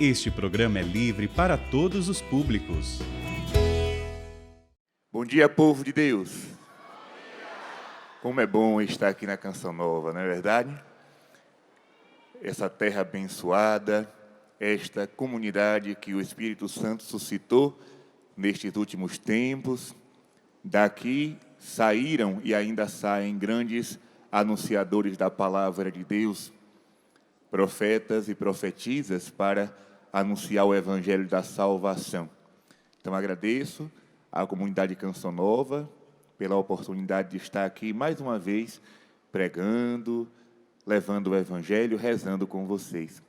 Este programa é livre para todos os públicos. Bom dia, povo de Deus. Como é bom estar aqui na Canção Nova, não é verdade? Essa terra abençoada, esta comunidade que o Espírito Santo suscitou nestes últimos tempos. Daqui saíram e ainda saem grandes anunciadores da palavra de Deus, profetas e profetisas para anunciar o evangelho da salvação. Então agradeço à comunidade Canção Nova pela oportunidade de estar aqui mais uma vez pregando, levando o evangelho, rezando com vocês.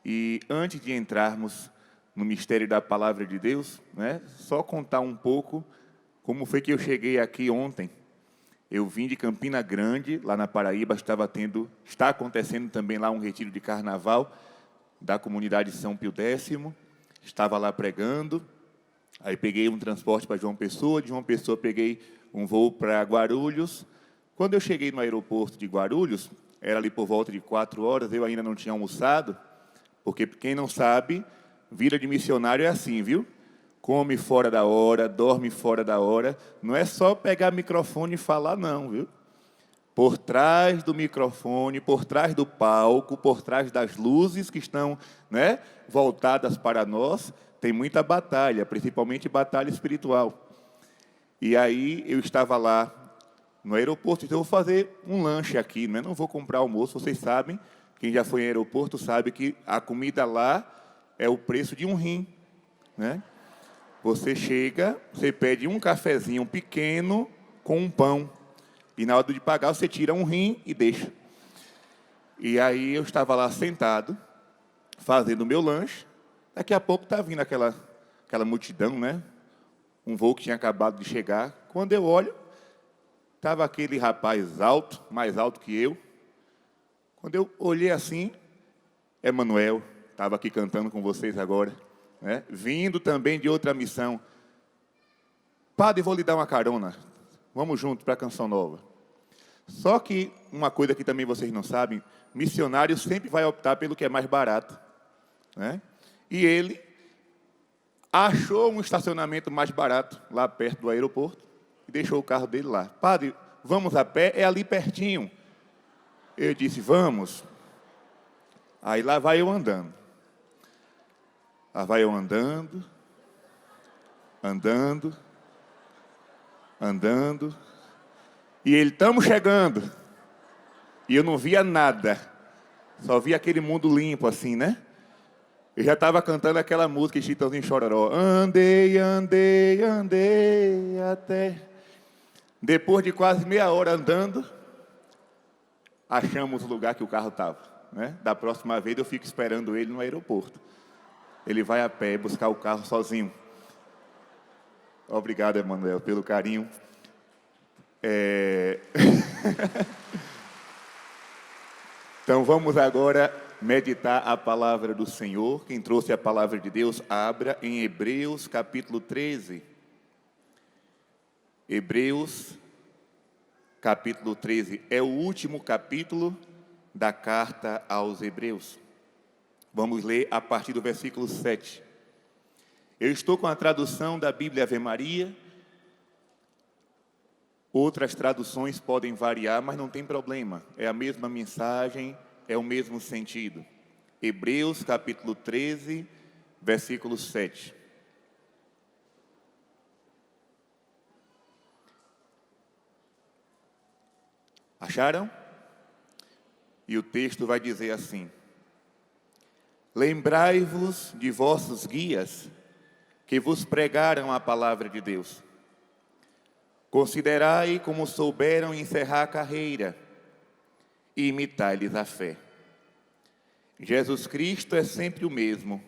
E antes de entrarmos no mistério da palavra de Deus, só contar um pouco como foi que eu cheguei aqui ontem. Eu vim de Campina Grande, lá na Paraíba, está acontecendo também lá um retiro de carnaval da comunidade São Pio X, estava lá pregando, aí peguei um transporte para João Pessoa, de João Pessoa peguei um voo para Guarulhos. Quando eu cheguei no aeroporto de Guarulhos, era ali por volta de 4 horas, eu ainda não tinha almoçado, porque quem não sabe, vida de missionário é assim, viu? Come fora da hora, dorme fora da hora, não é só pegar microfone e falar não, viu? Por trás do microfone, por trás do palco, por trás das luzes que estão voltadas para nós, tem muita batalha, principalmente batalha espiritual. E aí eu estava lá no aeroporto, então eu vou fazer um lanche aqui, não vou comprar almoço, vocês sabem, quem já foi em aeroporto sabe que a comida lá é o preço de um rim, Você chega, você pede um cafezinho pequeno com um pão. E na hora de pagar, você tira um rim e deixa. E aí eu estava lá sentado, fazendo o meu lanche. Daqui a pouco está vindo aquela multidão, Um voo que tinha acabado de chegar. Quando eu olho, estava aquele rapaz alto, mais alto que eu. Quando eu olhei assim, Emanuel, estava aqui cantando com vocês agora, vindo também de outra missão. Padre, vou lhe dar uma carona. Vamos junto para a Canção Nova. Só que, uma coisa que também vocês não sabem, missionário sempre vai optar pelo que é mais barato. E ele achou um estacionamento mais barato, lá perto do aeroporto, e deixou o carro dele lá. Padre, vamos a pé? É ali pertinho. Eu disse, vamos. Aí lá vai eu andando. Lá vai eu andando. E ele, estamos chegando. E eu não via nada. Só via aquele mundo limpo assim, Eu já estava cantando aquela música de Chitãozinho Chororó. Andei, andei, andei até... Depois de quase meia hora andando, achamos o lugar que o carro estava. Da próxima vez eu fico esperando ele no aeroporto. Ele vai a pé buscar o carro sozinho. Obrigado, Emanuel, pelo carinho. Então vamos agora meditar a palavra do Senhor. Quem trouxe a palavra de Deus, abra em Hebreus capítulo 13. Hebreus capítulo 13 é o último capítulo da carta aos Hebreus. Vamos ler a partir do versículo 7. Eu estou com a tradução da Bíblia Ave Maria. Outras traduções podem variar, mas não tem problema. É a mesma mensagem, é o mesmo sentido. Hebreus capítulo 13, versículo 7. Acharam? E o texto vai dizer assim: lembrai-vos de vossos guias, que vos pregaram a palavra de Deus. Considerai como souberam encerrar a carreira e imitai-lhes a fé. Jesus Cristo é sempre o mesmo,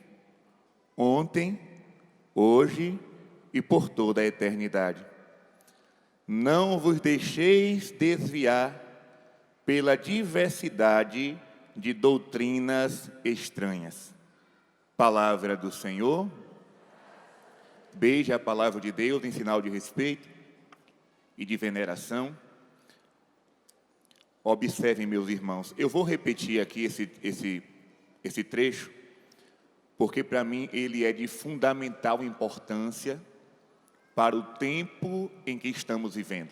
ontem, hoje e por toda a eternidade. Não vos deixeis desviar pela diversidade de doutrinas estranhas. Palavra do Senhor. Beije a palavra de Deus em sinal de respeito e de veneração. Observem, meus irmãos, eu vou repetir aqui esse trecho, porque para mim ele é de fundamental importância para o tempo em que estamos vivendo.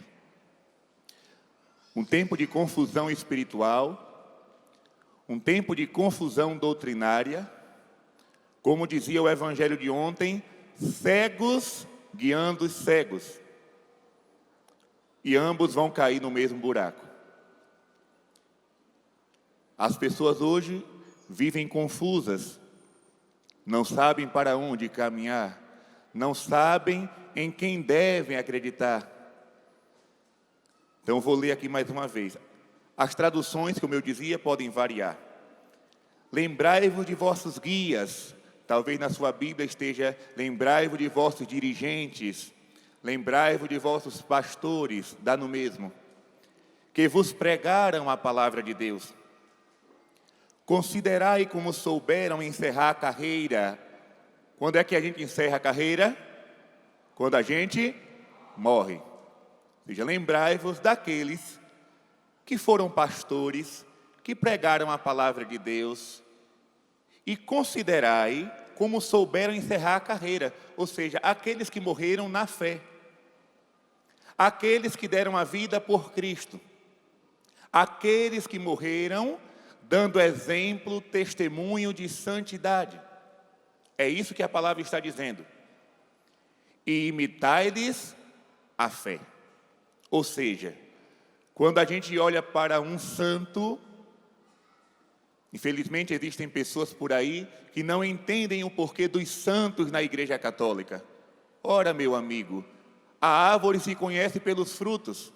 Um tempo de confusão espiritual, um tempo de confusão doutrinária, como dizia o evangelho de ontem, cegos guiando os cegos, e ambos vão cair no mesmo buraco. As pessoas hoje vivem confusas, não sabem para onde caminhar, não sabem em quem devem acreditar. Então, vou ler aqui mais uma vez. As traduções, como eu dizia, podem variar. Lembrai-vos de vossos guias. Talvez na sua Bíblia esteja: lembrai-vos de vossos dirigentes. Lembrai-vos de vossos pastores. Dá no mesmo. Que vos pregaram a palavra de Deus. Considerai como souberam encerrar a carreira. Quando é que a gente encerra a carreira? Quando a gente morre. Ou seja, lembrai-vos daqueles que foram pastores, que pregaram a palavra de Deus, e considerai como souberam encerrar a carreira, ou seja, aqueles que morreram na fé, aqueles que deram a vida por Cristo, aqueles que morreram dando exemplo, testemunho de santidade. É isso que a palavra está dizendo. E imitai-lhes a fé. Ou seja, quando a gente olha para um santo, infelizmente existem pessoas por aí que não entendem o porquê dos santos na Igreja Católica. Ora, meu amigo, a árvore se conhece pelos frutos.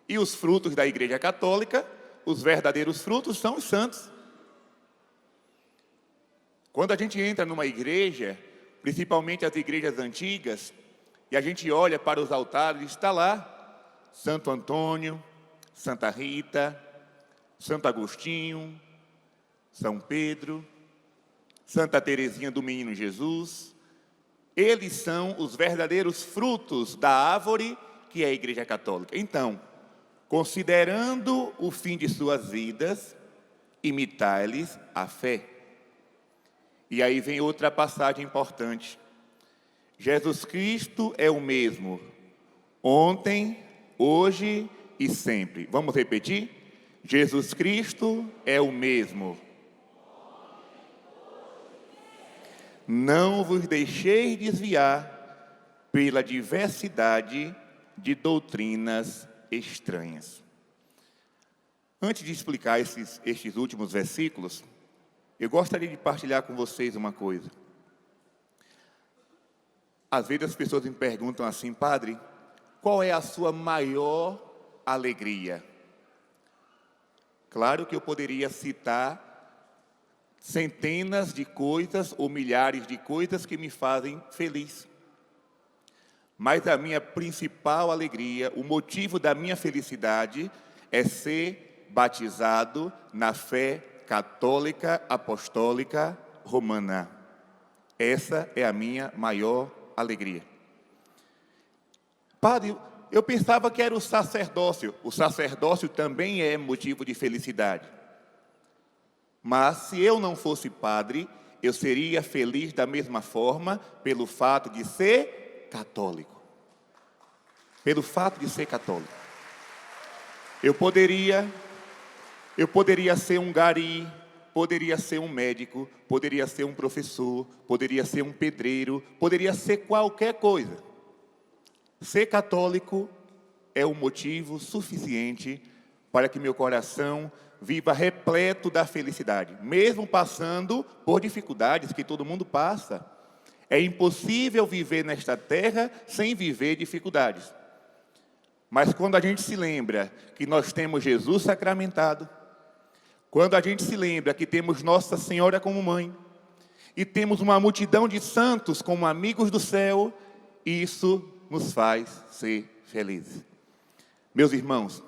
E os frutos da Igreja Católica, os verdadeiros frutos, são os santos. Quando a gente entra numa igreja, principalmente as igrejas antigas, e a gente olha para os altares, está lá Santo Antônio, Santa Rita, Santo Agostinho, São Pedro, Santa Teresinha do Menino Jesus. Eles são os verdadeiros frutos da árvore que é a Igreja Católica. Então, considerando o fim de suas vidas, imitai-lhes a fé. E aí vem outra passagem importante. Jesus Cristo é o mesmo, ontem, hoje e sempre. Vamos repetir? Jesus Cristo é o mesmo. Não vos deixeis desviar pela diversidade de doutrinas estranhas. Antes de explicar estes últimos versículos, eu gostaria de partilhar com vocês uma coisa. Às vezes as pessoas me perguntam assim: padre, qual é a sua maior alegria? Claro que eu poderia citar centenas de coisas ou milhares de coisas que me fazem feliz. Mas a minha principal alegria, o motivo da minha felicidade é ser batizado na fé católica apostólica romana. Essa é a minha maior alegria. Padre, eu pensava que era o sacerdócio. O sacerdócio também é motivo de felicidade. Mas se eu não fosse padre, eu seria feliz da mesma forma pelo fato de ser católico. Pelo fato de ser católico. Eu poderia ser um gari, poderia ser um médico, poderia ser um professor, poderia ser um pedreiro, poderia ser qualquer coisa. Ser católico é um motivo suficiente para que meu coração viva repleto da felicidade, mesmo passando por dificuldades que todo mundo passa. É impossível viver nesta terra sem viver dificuldades. Mas quando a gente se lembra que nós temos Jesus sacramentado, quando a gente se lembra que temos Nossa Senhora como mãe, e temos uma multidão de santos como amigos do céu, isso nos faz ser felizes. Meus irmãos,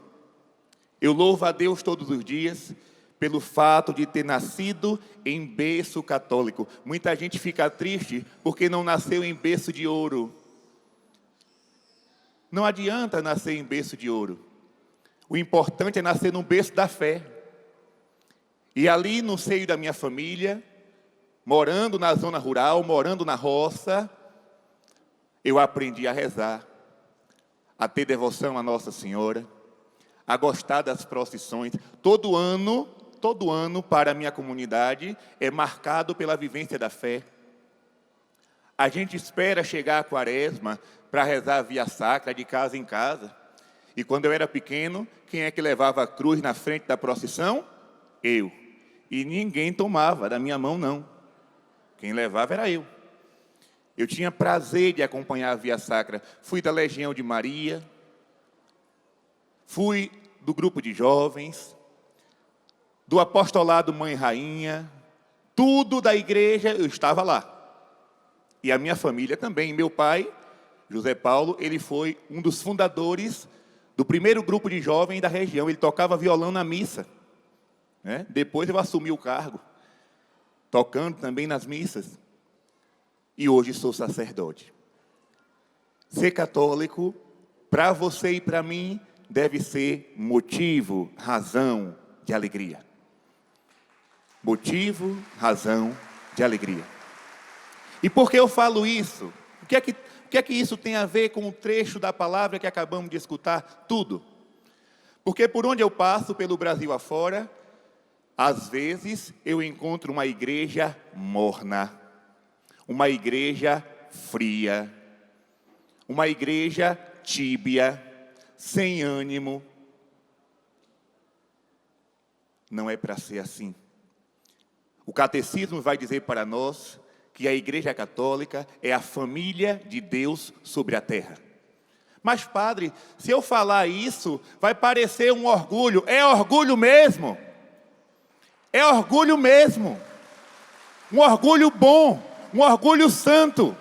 eu louvo a Deus todos os dias pelo fato de ter nascido em berço católico. Muita gente fica triste porque não nasceu em berço de ouro. Não adianta nascer em berço de ouro. O importante é nascer no berço da fé. E ali no seio da minha família, morando na zona rural, morando na roça, eu aprendi a rezar, a ter devoção à Nossa Senhora, a gostar das procissões. Todo ano para a minha comunidade é marcado pela vivência da fé. A gente espera chegar a Quaresma para rezar a via sacra de casa em casa. E quando eu era pequeno, quem é que levava a cruz na frente da procissão? Eu. E ninguém tomava da minha mão, não. Quem levava era eu. Eu tinha prazer de acompanhar a via sacra. Fui da Legião de Maria, fui do grupo de jovens, do apostolado Mãe Rainha, tudo da igreja, eu estava lá. E a minha família também. Meu pai, José Paulo, ele foi um dos fundadores do primeiro grupo de jovens da região. Ele tocava violão na missa, né? Depois eu assumi o cargo, tocando também nas missas. E hoje sou sacerdote. Ser católico, para você e para mim, deve ser motivo, razão de alegria. Motivo, razão de alegria. E por que eu falo isso? O que é que isso tem a ver com o trecho da palavra que acabamos de escutar? Tudo. Porque por onde eu passo, pelo Brasil afora, às vezes eu encontro uma igreja morna, uma igreja fria, uma igreja tíbia, sem ânimo. Não é para ser assim. O catecismo vai dizer para nós que a Igreja Católica é a família de Deus sobre a terra. Mas, padre, se eu falar isso, vai parecer um orgulho. É orgulho mesmo. É orgulho mesmo. Um orgulho bom, um orgulho santo,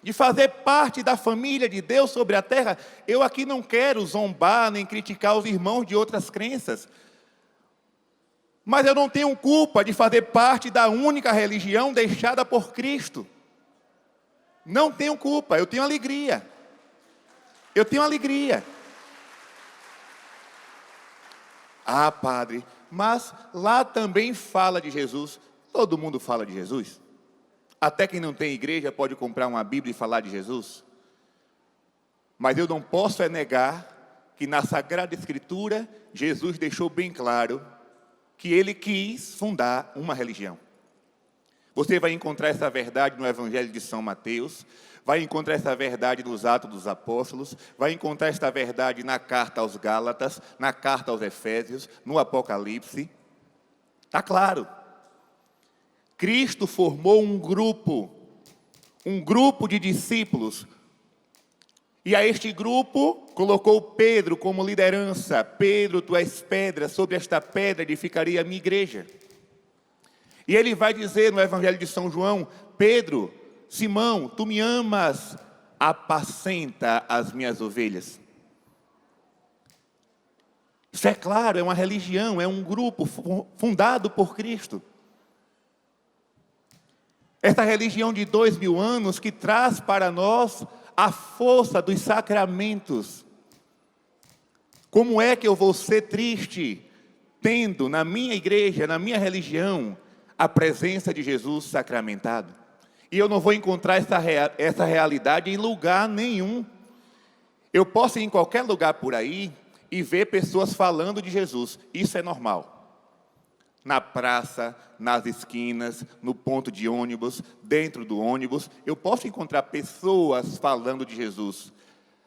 de fazer parte da família de Deus sobre a terra. Eu aqui não quero zombar nem criticar os irmãos de outras crenças. Mas eu não tenho culpa de fazer parte da única religião deixada por Cristo. Não tenho culpa, eu tenho alegria. Eu tenho alegria. Ah, padre, mas lá também fala de Jesus. Todo mundo fala de Jesus. Até quem não tem igreja pode comprar uma Bíblia e falar de Jesus. Mas eu não posso negar que na Sagrada Escritura, Jesus deixou bem claro que ele quis fundar uma religião. Você vai encontrar essa verdade no Evangelho de São Mateus, vai encontrar essa verdade nos Atos dos Apóstolos, vai encontrar esta verdade na carta aos Gálatas, na carta aos Efésios, no Apocalipse. Está claro. Cristo formou um grupo de discípulos. E a este grupo colocou Pedro como liderança. Pedro, tu és pedra, sobre esta pedra edificaria a minha igreja. E ele vai dizer no Evangelho de São João: Pedro, Simão, tu me amas, apacenta as minhas ovelhas. Isso é claro, é uma religião, é um grupo fundado por Cristo. Essa religião de 2000 anos que traz para nós a força dos sacramentos. Como é que eu vou ser triste tendo na minha igreja, na minha religião, a presença de Jesus sacramentado? E eu não vou encontrar essa realidade em lugar nenhum. Eu posso ir em qualquer lugar por aí e ver pessoas falando de Jesus. Isso é normal. Na praça, nas esquinas, no ponto de ônibus, dentro do ônibus, eu posso encontrar pessoas falando de Jesus.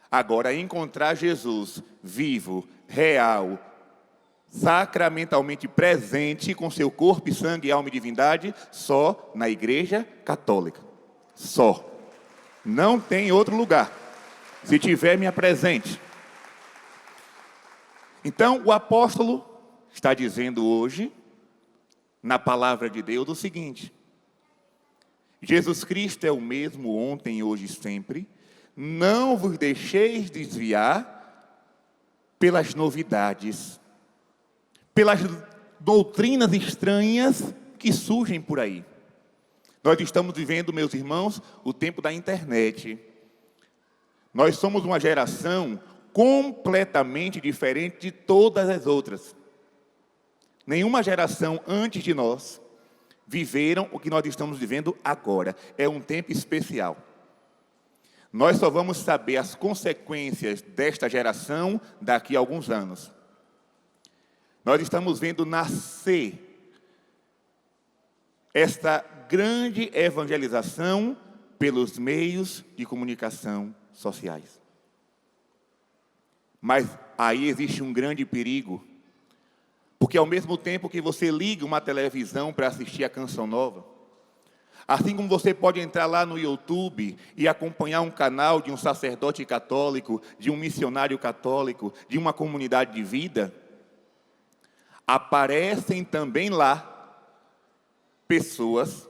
Agora, encontrar Jesus vivo, real, sacramentalmente presente, com seu corpo e sangue, alma e divindade, só na Igreja Católica. Só. Não tem outro lugar. Se tiver, me apresente. Então, o apóstolo está dizendo hoje, na palavra de Deus, o seguinte: Jesus Cristo é o mesmo ontem, hoje e sempre. Não vos deixeis desviar pelas novidades, pelas doutrinas estranhas que surgem por aí. Nós estamos vivendo, meus irmãos, o tempo da internet. Nós somos uma geração completamente diferente de todas as outras. Nenhuma geração antes de nós viveram o que nós estamos vivendo agora. É um tempo especial. Nós só vamos saber as consequências desta geração daqui a alguns anos. Nós estamos vendo nascer esta grande evangelização pelos meios de comunicação sociais. Mas aí existe um grande perigo, porque ao mesmo tempo que você liga uma televisão para assistir a Canção Nova, assim como você pode entrar lá no YouTube e acompanhar um canal de um sacerdote católico, de um missionário católico, de uma comunidade de vida, aparecem também lá pessoas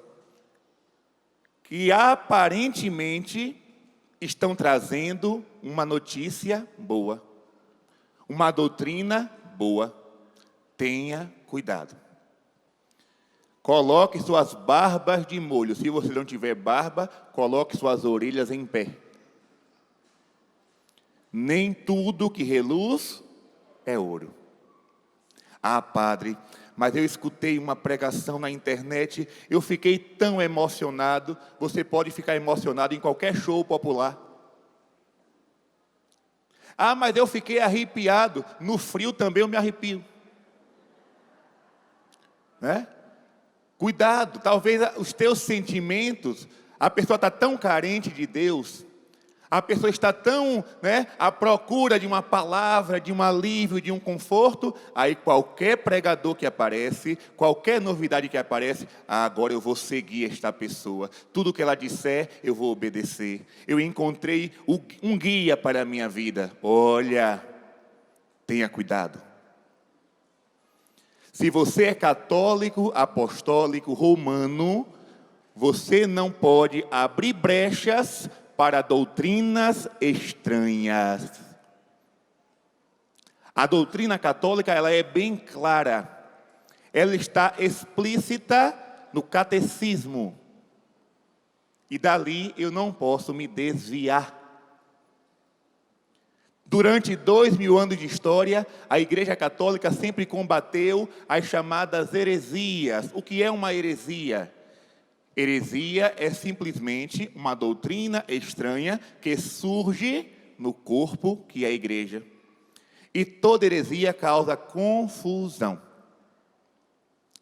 que aparentemente estão trazendo uma notícia boa, uma doutrina boa. Tenha cuidado. Coloque suas barbas de molho. Se você não tiver barba, coloque suas orelhas em pé. Nem tudo que reluz é ouro. Ah, padre, mas eu escutei uma pregação na internet, eu fiquei tão emocionado. Você pode ficar emocionado em qualquer show popular. Ah, mas eu fiquei arrepiado. No frio também eu me arrepio. Né? Cuidado, talvez os teus sentimentos, a pessoa está tão carente de Deus, a pessoa está tão, à procura de uma palavra, de um alívio, de um conforto, aí qualquer pregador que aparece, qualquer novidade que aparece, agora eu vou seguir esta pessoa, tudo que ela disser eu vou obedecer, eu encontrei um guia para a minha vida. Olha, tenha cuidado. Se você é católico, apostólico, romano, você não pode abrir brechas para doutrinas estranhas. A doutrina católica, ela é bem clara. Ela está explícita no catecismo. E dali eu não posso me desviar. Durante 2000 anos de história, a Igreja Católica sempre combateu as chamadas heresias. O que é uma heresia? Heresia é simplesmente uma doutrina estranha que surge no corpo, que é a igreja. E toda heresia causa confusão.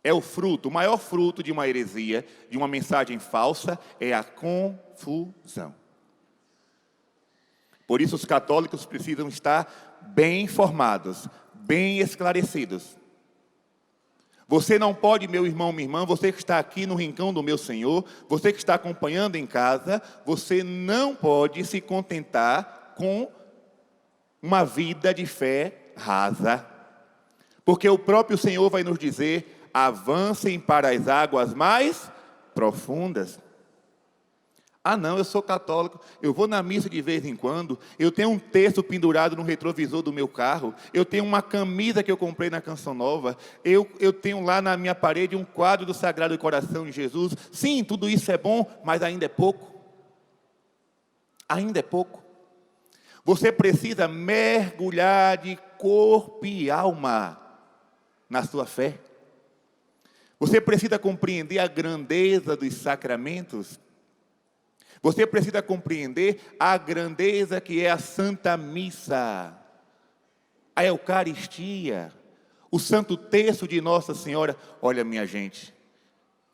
É o fruto, o maior fruto de uma heresia, de uma mensagem falsa, é a confusão. Por isso os católicos precisam estar bem informados, bem esclarecidos. Você não pode, meu irmão, minha irmã, você que está aqui no rincão do meu Senhor, você que está acompanhando em casa, você não pode se contentar com uma vida de fé rasa. Porque o próprio Senhor vai nos dizer, avancem para as águas mais profundas. Ah não, eu sou católico, eu vou na missa de vez em quando, eu tenho um texto pendurado no retrovisor do meu carro, eu tenho uma camisa que eu comprei na Canção Nova, eu tenho lá na minha parede um quadro do Sagrado Coração de Jesus. Sim, tudo isso é bom, mas ainda é pouco. Ainda é pouco. Você precisa mergulhar de corpo e alma na sua fé. Você precisa compreender a grandeza dos sacramentos. Você precisa compreender a grandeza que é a Santa Missa, a Eucaristia, o Santo Terço de Nossa Senhora. Olha, minha gente,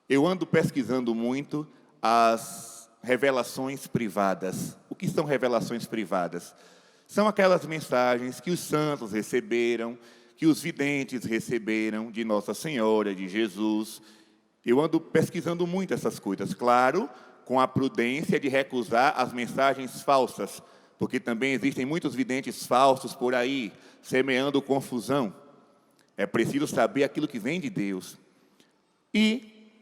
eu ando pesquisando muito as revelações privadas. O que são revelações privadas? São aquelas mensagens que os santos receberam, que os videntes receberam de Nossa Senhora, de Jesus. Eu ando pesquisando muito essas coisas, claro, com a prudência de recusar as mensagens falsas, porque também existem muitos videntes falsos por aí, semeando confusão. É preciso saber aquilo que vem de Deus. E,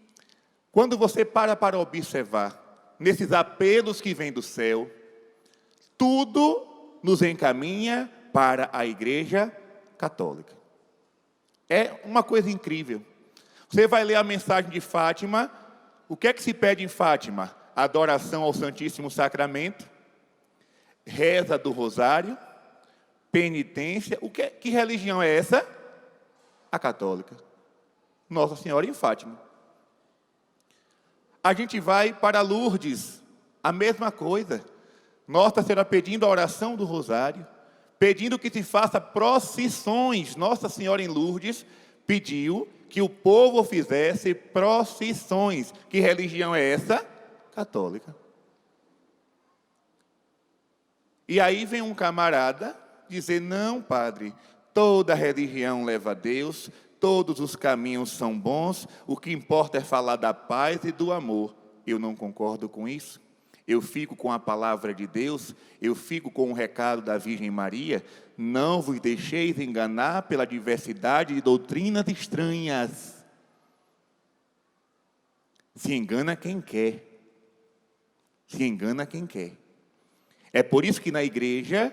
quando você para observar, nesses apelos que vêm do céu, tudo nos encaminha para a Igreja Católica. É uma coisa incrível. Você vai ler a mensagem de Fátima. O que é que se pede em Fátima? Adoração ao Santíssimo Sacramento, reza do Rosário, penitência. Que religião é essa? A católica. Nossa Senhora em Fátima. A gente vai para Lourdes, a mesma coisa. Nossa Senhora pedindo a oração do rosário, pedindo que se faça procissões. Nossa Senhora em Lourdes pediu que o povo fizesse procissões. Que religião é essa? Católica. E aí vem um camarada dizer: não, padre, toda religião leva a Deus, todos os caminhos são bons, o que importa é falar da paz e do amor. Eu não concordo com isso. Eu fico com a palavra de Deus, eu fico com o recado da Virgem Maria: não vos deixeis enganar pela diversidade de doutrinas estranhas. Se engana quem quer. Se engana quem quer. É por isso que na igreja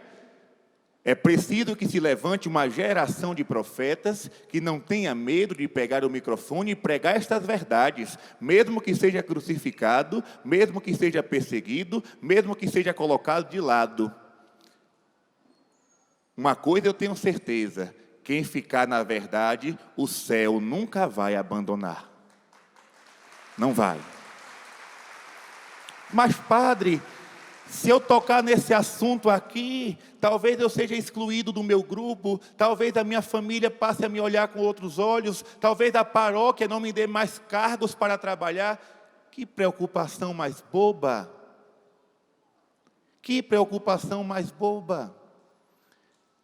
é preciso que se levante uma geração de profetas que não tenha medo de pegar o microfone e pregar estas verdades, mesmo que seja crucificado, mesmo que seja perseguido, mesmo que seja colocado de lado. Uma coisa eu tenho certeza: quem ficar na verdade, o céu nunca vai abandonar. Não vai. Mas, padre, se eu tocar nesse assunto aqui, talvez eu seja excluído do meu grupo, talvez a minha família passe a me olhar com outros olhos, talvez a paróquia não me dê mais cargos para trabalhar. Que preocupação mais boba! Que preocupação mais boba!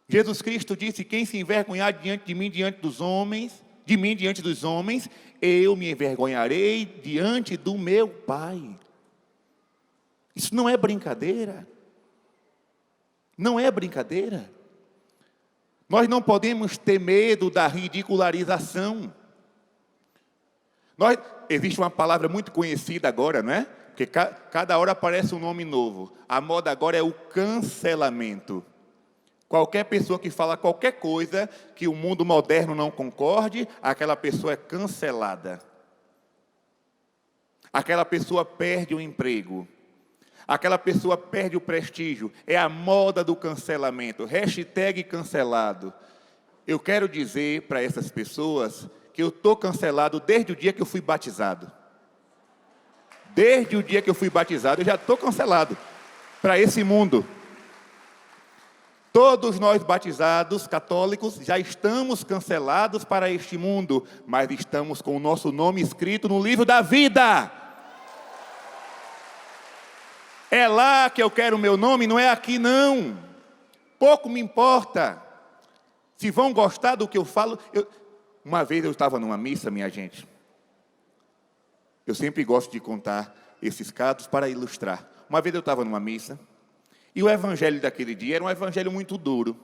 Jesus Cristo disse: quem se envergonhar diante de mim, diante dos homens, de mim diante dos homens, eu me envergonharei diante do meu Pai. Isso não é brincadeira. Não é brincadeira. Nós não podemos ter medo da ridicularização. Existe uma palavra muito conhecida agora, não é? Porque cada hora aparece um nome novo. A moda agora é o cancelamento. Qualquer pessoa que fala qualquer coisa que o mundo moderno não concorde, aquela pessoa é cancelada. Aquela pessoa perde o emprego. Aquela pessoa perde o prestígio. É a moda do cancelamento. Hashtag cancelado. Eu quero dizer para essas pessoas que eu estou cancelado desde o dia que eu fui batizado. Desde o dia que eu fui batizado, eu já estou cancelado para esse mundo. Todos nós batizados, católicos, já estamos cancelados para este mundo, mas estamos com o nosso nome escrito no livro da vida. É lá que eu quero o meu nome, não é aqui não. Pouco me importa. Se vão gostar do que eu falo. Uma vez eu estava numa missa, minha gente. Eu sempre gosto de contar esses casos para ilustrar. Uma vez eu estava numa missa, e o evangelho daquele dia era um evangelho muito duro.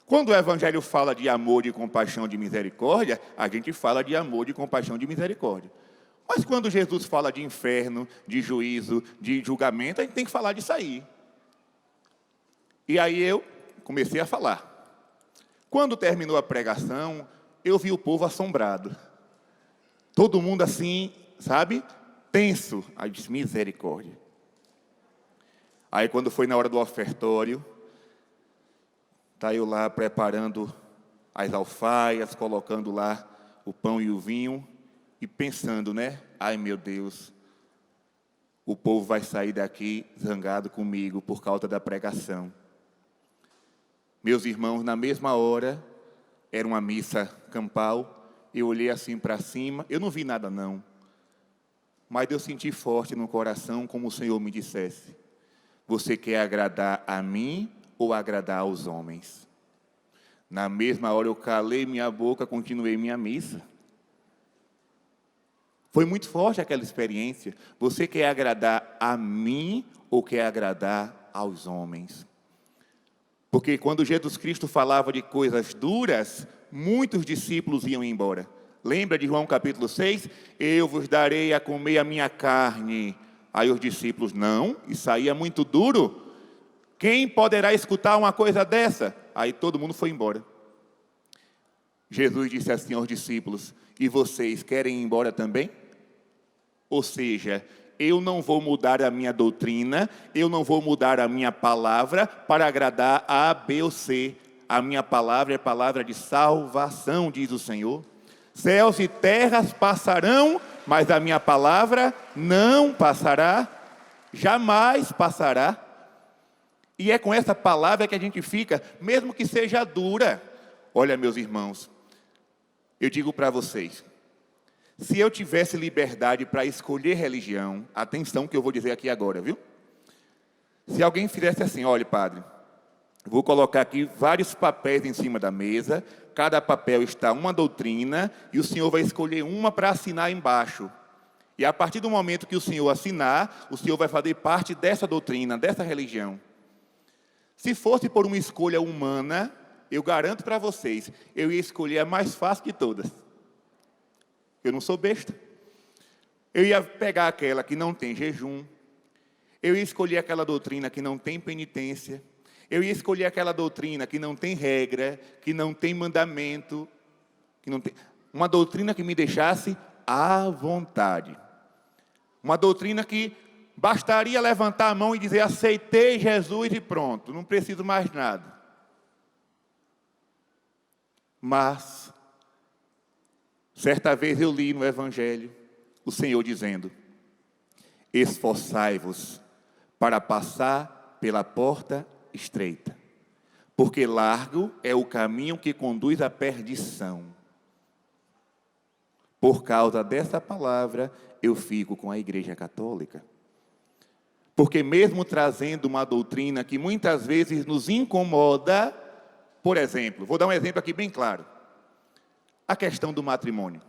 Quando o evangelho fala de amor, de compaixão, de misericórdia, a gente fala de amor, de compaixão, de misericórdia. Mas quando Jesus fala de inferno, de juízo, de julgamento, a gente tem que falar disso aí. E aí eu comecei a falar. Quando terminou a pregação, eu vi o povo assombrado. Todo mundo assim, sabe? Tenso. Aí eu disse: misericórdia. Aí quando foi na hora do ofertório, está eu lá preparando as alfaias, colocando lá o pão e o vinho, e pensando, né? Ai, meu Deus, o povo vai sair daqui zangado comigo por causa da pregação. Meus irmãos, na mesma hora, era uma missa campal, eu olhei assim para cima, eu não vi nada não, mas eu senti forte no coração, como o Senhor me dissesse: você quer agradar a mim ou agradar aos homens? Na mesma hora eu calei minha boca, continuei minha missa. Foi muito forte aquela experiência. Você quer agradar a mim ou quer agradar aos homens? Porque quando Jesus Cristo falava de coisas duras, muitos discípulos iam embora. Lembra de João capítulo 6? Eu vos darei a comer a minha carne. Aí os discípulos: não, isso aí é muito duro. Quem poderá escutar uma coisa dessa? Aí todo mundo foi embora. Jesus disse assim aos discípulos: e vocês querem ir embora também? Ou seja, eu não vou mudar a minha doutrina, eu não vou mudar a minha palavra para agradar a B ou C. A minha palavra é palavra de salvação, diz o Senhor. Céus e terras passarão, mas a minha palavra não passará, jamais passará. E é com essa palavra que a gente fica, mesmo que seja dura. Olha, meus irmãos, eu digo para vocês, se eu tivesse liberdade para escolher religião, atenção que eu vou dizer aqui agora, viu? Se alguém fizesse assim, olha, padre, vou colocar aqui vários papéis em cima da mesa, cada papel está uma doutrina, e o senhor vai escolher uma para assinar embaixo. E a partir do momento que o senhor assinar, o senhor vai fazer parte dessa doutrina, dessa religião. Se fosse por uma escolha humana, eu garanto para vocês, eu ia escolher a mais fácil de todas. Eu não sou besta. Eu ia pegar aquela que não tem jejum. Eu ia escolher aquela doutrina que não tem penitência. Eu ia escolher aquela doutrina que não tem regra, que não tem mandamento, que não tem... Uma doutrina que me deixasse à vontade. Uma doutrina que bastaria levantar a mão e dizer, aceitei Jesus e pronto, não preciso mais nada. Mas, certa vez eu li no Evangelho o Senhor dizendo, esforçai-vos para passar pela porta estreita, porque largo é o caminho que conduz à perdição. Por causa dessa palavra, eu fico com a Igreja Católica. Porque mesmo trazendo uma doutrina que muitas vezes nos incomoda, por exemplo, vou dar um exemplo aqui bem claro, a questão do matrimônio.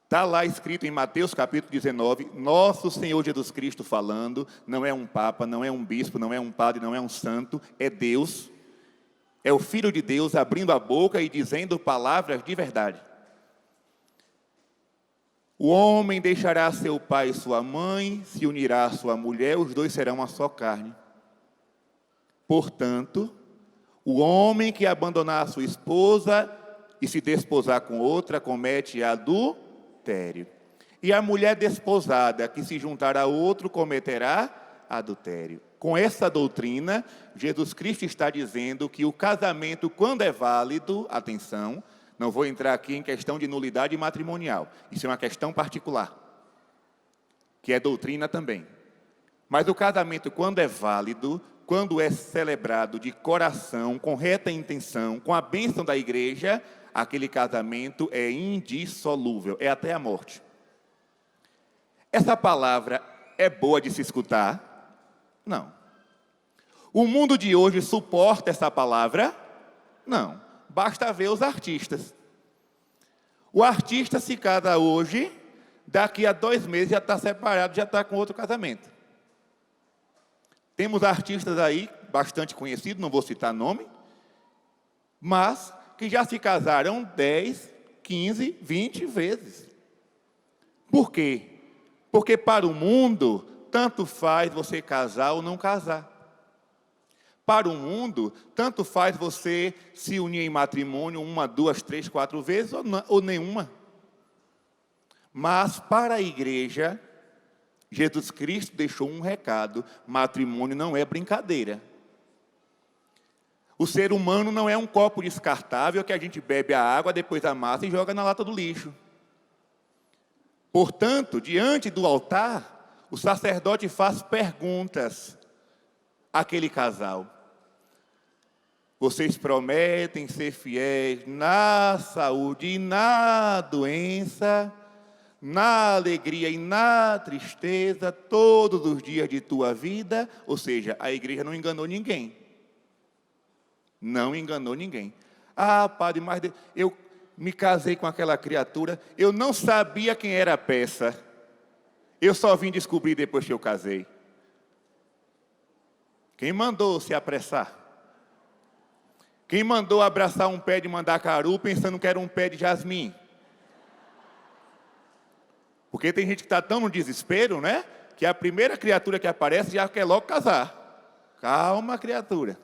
Está lá escrito em Mateus capítulo 19, nosso Senhor Jesus Cristo falando, não é um papa, não é um bispo, não é um padre, não é um santo, é Deus, é o Filho de Deus abrindo a boca e dizendo palavras de verdade. O homem deixará seu pai e sua mãe, se unirá à sua mulher, os dois serão uma só carne. Portanto, o homem que abandonar a sua esposa e se desposar com outra, comete adultério. E a mulher desposada que se juntar a outro, cometerá adultério. Com essa doutrina, Jesus Cristo está dizendo que o casamento, quando é válido, atenção, não vou entrar aqui em questão de nulidade matrimonial. Isso é uma questão particular, que é doutrina também. Mas o casamento, quando é válido, quando é celebrado de coração, com reta intenção, com a bênção da igreja, aquele casamento é indissolúvel, é até a morte. Essa palavra é boa de se escutar? Não. O mundo de hoje suporta essa palavra? Não. Basta ver os artistas. O artista se casa hoje, daqui a 2 meses já está separado, já está com outro casamento. Temos artistas aí, bastante conhecidos, não vou citar nome, mas que já se casaram 10, 15, 20 vezes. Por quê? Porque para o mundo, tanto faz você casar ou não casar. Para o mundo, tanto faz você se unir em matrimônio 1, 2, 3, 4 vezes ou nenhuma. Mas para a igreja, Jesus Cristo deixou um recado, matrimônio não é brincadeira. O ser humano não é um copo descartável que a gente bebe a água, depois amassa e joga na lata do lixo. Portanto, diante do altar, o sacerdote faz perguntas àquele casal. Vocês prometem ser fiéis na saúde e na doença, na alegria e na tristeza, todos os dias de tua vida? Ou seja, a igreja não enganou ninguém. Não enganou ninguém. Ah, padre, mas eu me casei com aquela criatura, eu não sabia quem era a peça. Eu só vim descobrir depois que eu casei. Quem mandou se apressar? Quem mandou abraçar um pé de mandacaru pensando que era um pé de jasmim? Porque tem gente que está tão no desespero, né? Que a primeira criatura que aparece já quer logo casar. Calma, criatura.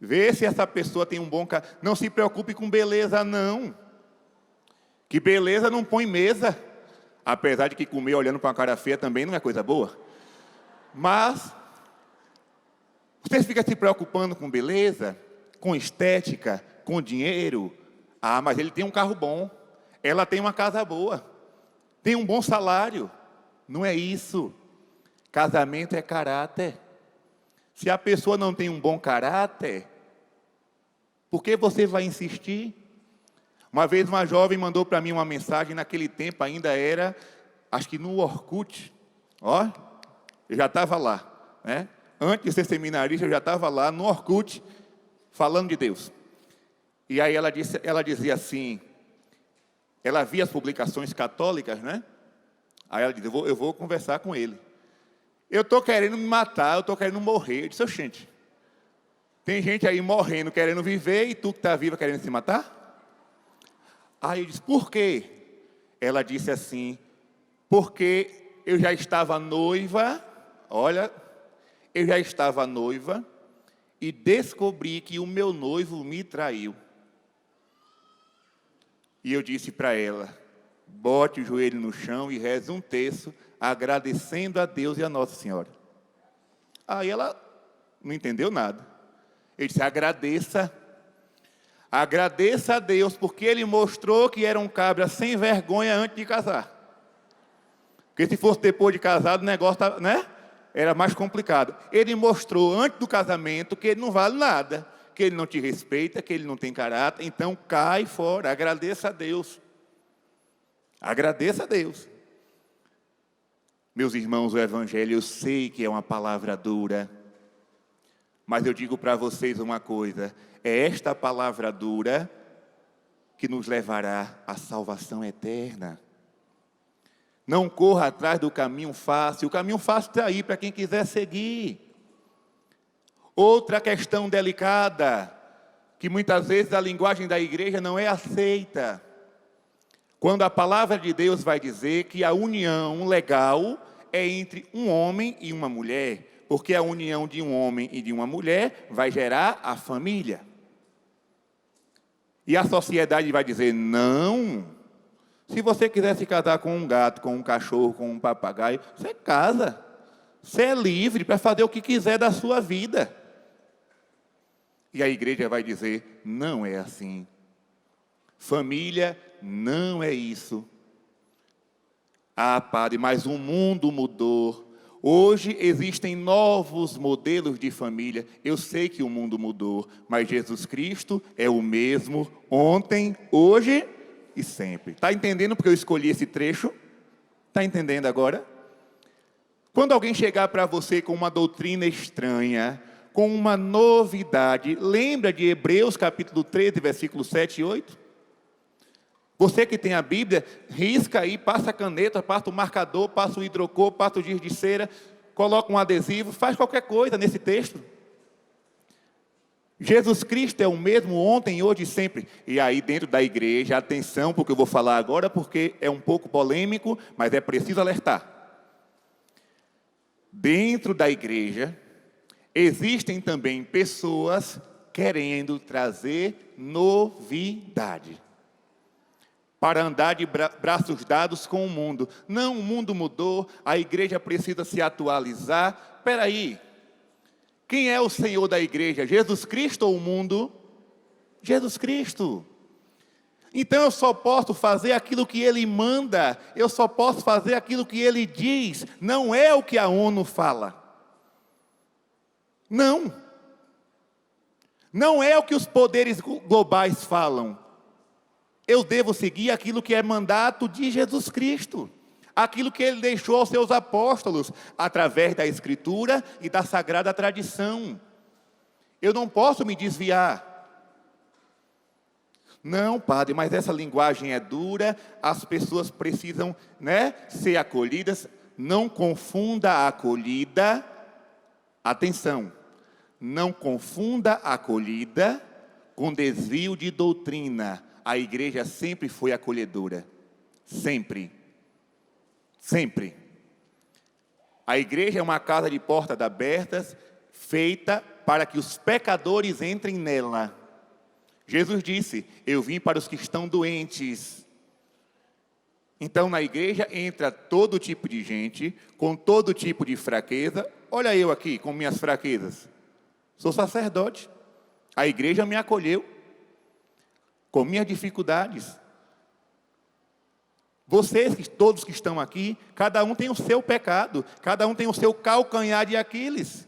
Vê se essa pessoa tem um bom... Não se preocupe com beleza, não. Que beleza não põe mesa. Apesar de que comer olhando para uma cara feia também não é coisa boa. Mas, vocês ficam se preocupando com beleza, com estética, com dinheiro. Ah, mas ele tem um carro bom. ela tem uma casa boa, tem um bom salário. Não é isso. Casamento é caráter. Se a pessoa não tem um bom caráter, por que você vai insistir? Uma vez uma jovem mandou para mim uma mensagem, naquele tempo ainda era, acho que no Orkut. Ó, eu já estava lá, né? Antes de ser seminarista, eu já estava lá no Orkut, falando de Deus. E aí ela dizia assim, ela via as publicações católicas, né? Aí ela dizia, eu vou conversar com ele. Eu estou querendo me matar, eu estou querendo morrer. Eu disse, gente, tem gente aí morrendo, querendo viver, e tu que está viva querendo se matar? Aí eu disse, por quê? Ela disse assim, porque eu já estava noiva, olha, eu já estava noiva, e descobri que o meu noivo me traiu. E eu disse para ela, bote o joelho no chão e reze um terço, agradecendo a Deus e a Nossa Senhora. Aí ela não entendeu nada. Eu disse, agradeça a Deus, porque Ele mostrou que era um cabra sem vergonha antes de casar. Porque se fosse depois de casado, o negócio, né, era mais complicado. Ele mostrou antes do casamento que ele não vale nada, que ele não te respeita, que ele não tem caráter, então cai fora, agradeça a Deus. Agradeça a Deus. Meus irmãos, o Evangelho, eu sei que é uma palavra dura, mas eu digo para vocês uma coisa, é esta palavra dura que nos levará à salvação eterna. Não corra atrás do caminho fácil, o caminho fácil está aí para quem quiser seguir. Outra questão delicada, que muitas vezes a linguagem da igreja não é aceita. Quando a palavra de Deus vai dizer que a união legal é entre um homem e uma mulher, porque a união de um homem e de uma mulher vai gerar a família. E a sociedade vai dizer, não, se você quiser se casar com um gato, com um cachorro, com um papagaio, você casa. Você é livre para fazer o que quiser da sua vida. E a igreja vai dizer, não é assim. Família não é isso. Ah, padre, mas o mundo mudou. Hoje existem novos modelos de família. Eu sei que o mundo mudou, mas Jesus Cristo é o mesmo ontem, hoje e sempre. Está entendendo porque eu escolhi esse trecho? Está entendendo agora? Quando alguém chegar para você com uma doutrina estranha, com uma novidade, lembra de Hebreus capítulo 13, versículos 7 e 8? Você que tem a Bíblia, risca aí, passa a caneta, passa o marcador, passa o hidrocor, passa o giz de cera, coloca um adesivo, faz qualquer coisa nesse texto. Jesus Cristo é o mesmo ontem, hoje e sempre. E aí dentro da igreja, atenção, porque eu vou falar agora, porque é um pouco polêmico, mas é preciso alertar. Dentro da igreja, existem também pessoas querendo trazer novidade. Para andar de braços dados com o mundo. Não, o mundo mudou, a igreja precisa se atualizar. Espera aí, quem é o Senhor da igreja? Jesus Cristo ou o mundo? Jesus Cristo. Então eu só posso fazer aquilo que Ele manda, eu só posso fazer aquilo que Ele diz, não é o que a ONU fala. Não. Não é o que os poderes globais falam. Eu devo seguir aquilo que é mandato de Jesus Cristo. Aquilo que Ele deixou aos seus apóstolos, através da Escritura e da Sagrada Tradição. Eu não posso me desviar. Não, padre, mas essa linguagem é dura, as pessoas precisam, ser acolhidas. Não confunda a acolhida, atenção, não confunda a acolhida com desvio de doutrina. A igreja sempre foi acolhedora, sempre, sempre. A igreja é uma casa de portas abertas, feita para que os pecadores entrem nela. Jesus disse, eu vim para os que estão doentes. Então na igreja entra todo tipo de gente, com todo tipo de fraqueza. Olha eu aqui, com minhas fraquezas. Sou sacerdote, a igreja me acolheu. Com minhas dificuldades. Vocês, todos que estão aqui, cada um tem o seu pecado, cada um tem o seu calcanhar de Aquiles.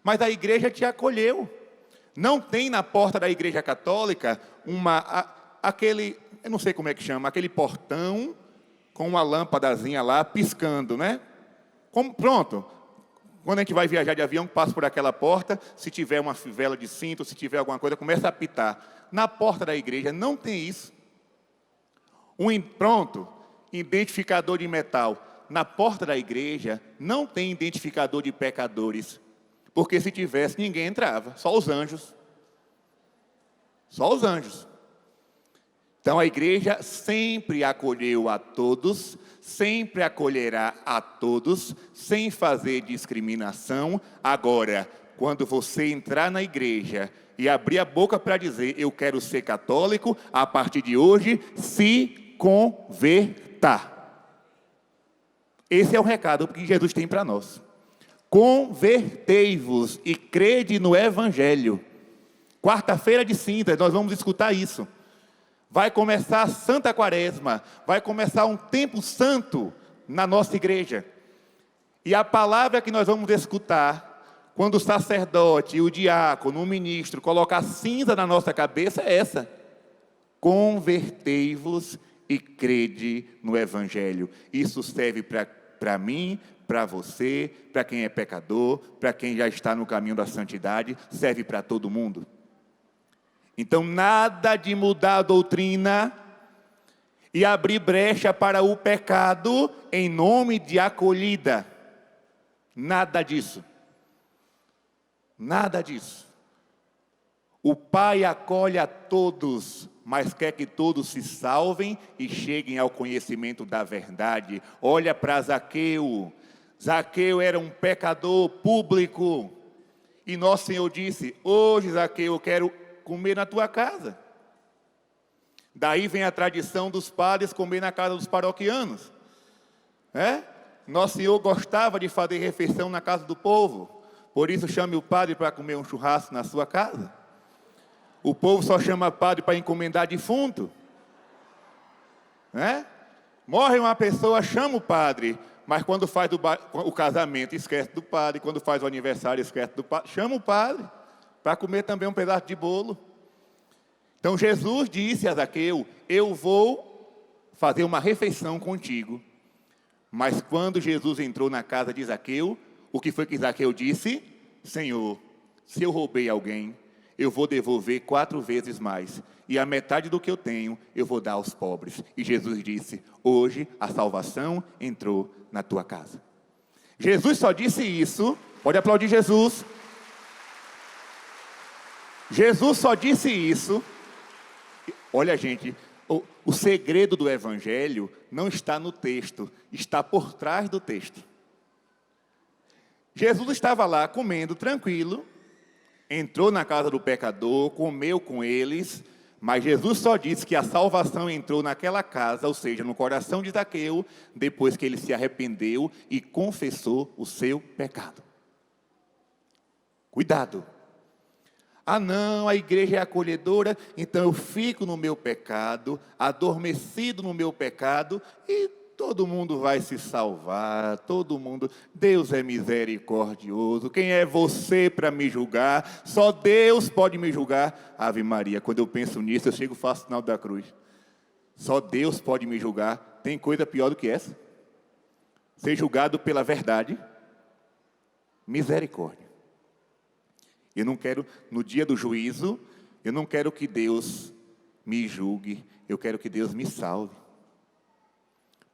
Mas a igreja te acolheu. Não tem na porta da igreja católica aquele, eu não sei como é que chama, aquele portão com uma lâmpadazinha lá piscando, né? Pronto. Quando a gente vai viajar de avião, passa por aquela porta, se tiver uma fivela de cinto, se tiver alguma coisa, começa a apitar. Na porta da igreja não tem isso. Pronto, identificador de metal. Na porta da igreja não tem identificador de pecadores. Porque se tivesse, ninguém entrava, só os anjos. Só os anjos. Então a igreja sempre acolheu a todos, sempre acolherá a todos, sem fazer discriminação. Agora, quando você entrar na igreja e abrir a boca para dizer, eu quero ser católico, a partir de hoje, se converta. Esse é o recado que Jesus tem para nós. Convertei-vos e crede no Evangelho. Quarta-feira de cinzas, nós vamos escutar isso. Vai começar a Santa Quaresma, vai começar um tempo santo na nossa igreja. E a palavra que nós vamos escutar, quando o sacerdote, o diácono, o ministro colocar cinza na nossa cabeça, é essa. Convertei-vos e crede no Evangelho. Isso serve para mim, para você, para quem é pecador, para quem já está no caminho da santidade, serve para todo mundo. Então, nada de mudar a doutrina e abrir brecha para o pecado em nome de acolhida. Nada disso. Nada disso. O Pai acolhe a todos, mas quer que todos se salvem e cheguem ao conhecimento da verdade. Olha para Zaqueu. Zaqueu era um pecador público. E nosso Senhor disse, hoje, Zaqueu, eu quero comer na tua casa. Daí vem a tradição dos padres comer na casa dos paroquianos. Nosso Senhor gostava de fazer refeição na casa do povo. Por isso chame o padre para comer um churrasco na sua casa. O povo só chama padre para encomendar defunto. Morre uma pessoa, chama o padre. Mas quando faz o casamento, esquece do padre. Quando faz o aniversário, esquece do padre. Chama o padre para comer também um pedaço de bolo. Então Jesus disse a Zaqueu, eu vou fazer uma refeição contigo. Mas quando Jesus entrou na casa de Zaqueu, o que foi que Zaqueu disse? Senhor, se eu roubei alguém, eu vou devolver 4 vezes mais. E a metade do que eu tenho, eu vou dar aos pobres. E Jesus disse, hoje a salvação entrou na tua casa. Jesus só disse isso, pode aplaudir Jesus. Jesus só disse isso. Olha, gente, o segredo do Evangelho não está no texto, está por trás do texto. Jesus estava lá comendo tranquilo, entrou na casa do pecador, comeu com eles, mas Jesus só disse que a salvação entrou naquela casa, ou seja, no coração de Zaqueu, depois que ele se arrependeu e confessou o seu pecado. Cuidado. Ah não, a igreja é acolhedora, então eu fico no meu pecado, adormecido no meu pecado, e todo mundo vai se salvar, todo mundo. Deus é misericordioso, quem é você para me julgar? Só Deus pode me julgar. Ave Maria, quando eu penso nisso, eu chego e faço o sinal da cruz. Só Deus pode me julgar. Tem coisa pior do que essa? Ser julgado pela verdade. Misericórdia. Eu não quero, no dia do juízo, eu não quero que Deus me julgue, eu quero que Deus me salve.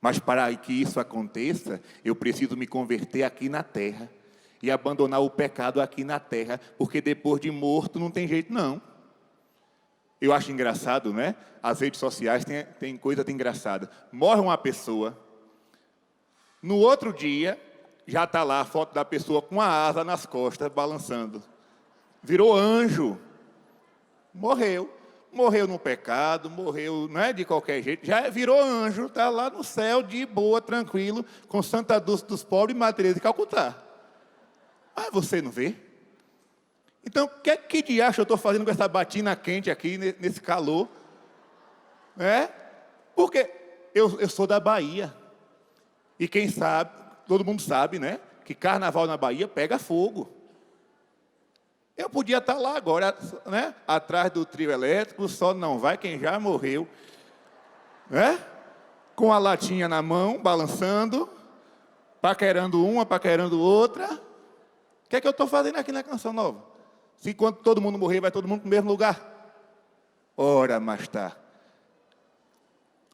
Mas para que isso aconteça, eu preciso me converter aqui na terra e abandonar o pecado aqui na terra, porque depois de morto não tem jeito não. Eu acho engraçado, né? As redes sociais tem coisa engraçada. Morre uma pessoa, no outro dia, já está lá a foto da pessoa com a asa nas costas, balançando. Virou anjo. Morreu. Morreu no pecado, morreu, não é de qualquer jeito, já virou anjo, está lá no céu, de boa, tranquilo, com Santa Dulce dos Pobres e Madre Teresa de Calcutá. Ah, você não vê? Então, que diacho eu estou fazendo com essa batina quente aqui, nesse calor? Porque eu sou da Bahia. E quem sabe, todo mundo sabe, né? Que carnaval na Bahia pega fogo. Eu podia estar lá agora, né? Atrás do trio elétrico, só não vai quem já morreu. Né? Com a latinha na mão, balançando, paquerando uma, paquerando outra. O que é que eu estou fazendo aqui na Canção Nova? Se quando todo mundo morrer, vai todo mundo para o mesmo lugar? Ora, mas tá.